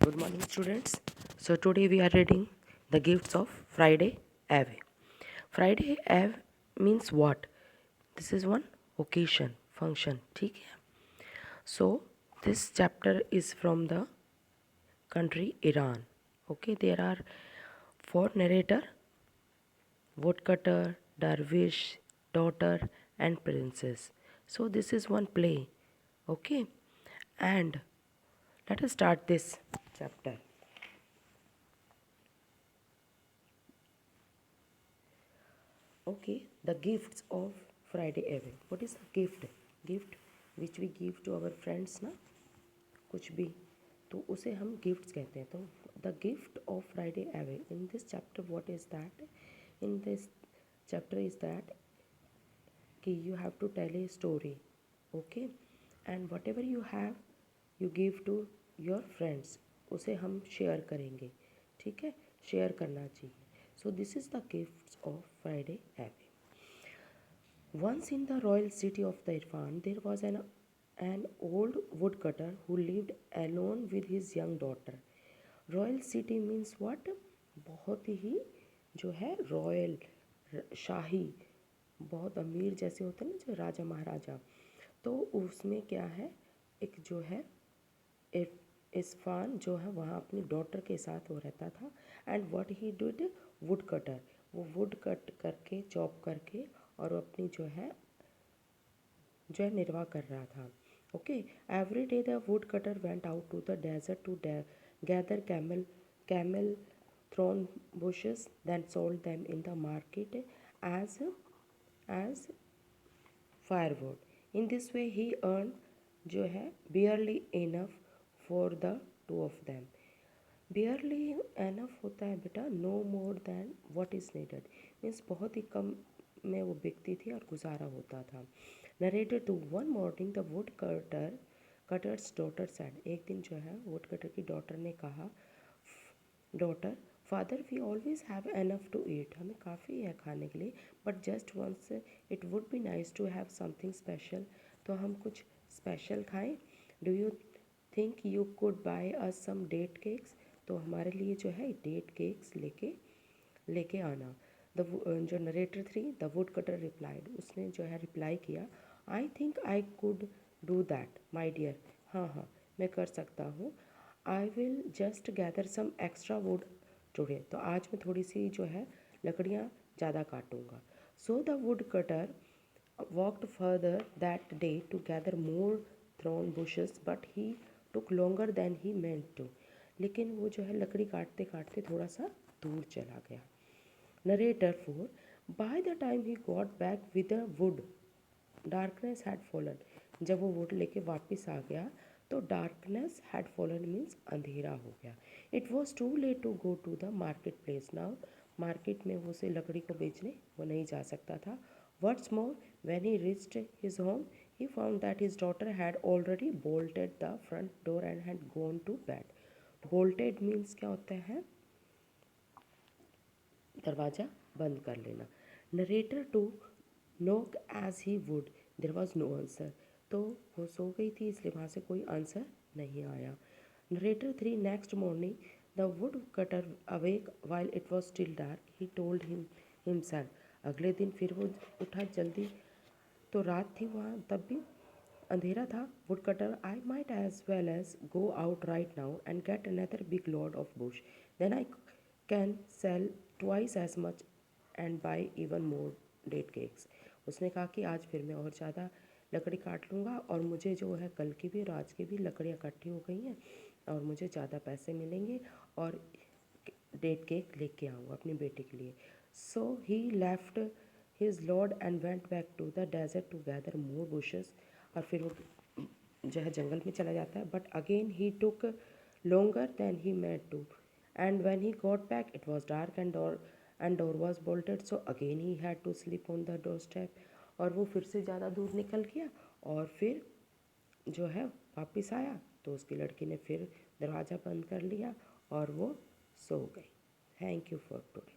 Good morning, students. So today we are reading the gifts of Friday Ave. Friday Ave means what? This is one occasion, function. ठीक है. So this chapter is from the country Iran. Okay, there are 4 narrator: woodcutter, dervish, daughter, and princess. So this is one play. Okay, and let us start this chapter. Okay, the gifts of Friday Eve. What is a gift? Gift which we give to our friends ना, कुछ भी तो उसे हम gifts कहते हैं. तो the gift of Friday away in this chapter what is that? In this chapter is that कि you have to tell a story. Okay, and whatever you have you give to your friends. उसे हम share करेंगे. ठीक है, share करना चाहिए. So this is the gifts of Friday Eve. Once in the royal city of the Irfan, there was an old woodcutter who lived alone with his young daughter. Royal city means what? बहुत ही जो है royal, शाही, बहुत अमीर जैसे होते हैं ना जो राजा महाराजा. तो उसमें क्या है, एक जो है इस्फान जो है वहाँ अपनी डॉटर के साथ वो रहता था. And what he did, woodcutter, वो वुड कट करके चॉप करके और अपनी जो है निर्वाह कर रहा था. Okay, every day the woodcutter went out to the desert to gather camel thorn bushes, then sold them in the market as firewood. In this way he earned जो है barely enough for the two of them. Barely enough होता है बेटा, no more than what is needed, means बहुत ही कम में वो बिकती थी और गुजारा होता था. Narrated to one morning the woodcutter's daughter said, एक दिन जो है woodcutter की डॉटर ने कहा, daughter father we always have enough to eat, हमें काफ़ी है खाने के लिए, but just once it would be nice to have something special, तो हम कुछ स्पेशल खाएं. Do you think you could buy us some date cakes, तो हमारे लिए जो है डेट केक्स लेके आना. जो नरेटर थी द वुड कटर रिप्लाइड, उसने जो है रिप्लाई किया, I think I could do that my dear, हाँ हाँ मैं कर सकता हूँ. I will just gather some extra wood today, तो आज मैं थोड़ी सी जो है लकड़ियाँ ज़्यादा काटूँगा. So the woodcutter walked further that day to gather more thorn bushes, but he took longer than he meant to, लेकिन वो जो है लकड़ी काटते काटते थोड़ा सा दूर चला गया. Narrator 4, by the time he got back with the wood darkness had fallen, जब वो वुड लेके वापस आ गया तो डार्कनेस हैड फॉलन मीन्स अंधेरा हो गया. It was too late to go to the marketplace. Now market में वो से लकड़ी को बेचने वो नहीं जा सकता था. What's more when he reached his home he found that his daughter had already bolted the front door and had gone to bed. Bolted means क्या होता है, दरवाज़ा बंद कर लेना. Narrator to knock as he would, there was no answer, तो वो सो गई थी इसलिए वहाँ से कोई आंसर नहीं आया. Narrator 3, next morning the wood cutter awake while it was still dark, he told himself, अगले दिन फिर वो उठा जल्दी, तो रात थी वहाँ तब भी अंधेरा था. Woodcutter, I might as well as go out right now and get another big load of bush, then I can sell twice as much and buy even more date cakes. उसने कहा कि आज फिर मैं और ज़्यादा लकड़ी काट लूँगा और मुझे जो है कल की भी और आज की भी लकड़ियाँ इकट्ठी हो गई हैं और मुझे ज़्यादा पैसे मिलेंगे और डेट केक लेके आऊँगा अपनी बेटी के लिए. So he left his lord and went back to the desert to gather more bushes, और फिर वो जो है जंगल में चला जाता है. But again he took longer than he meant to, and when he got back it was dark and door was bolted, so again he had to sleep on the doorstep. और वो फिर से ज़्यादा दूर निकल गया और फिर जो है वापस आया तो उसकी लड़की ने फिर दरवाज़ा बंद कर लिया और वो सो गई. Thank you for today.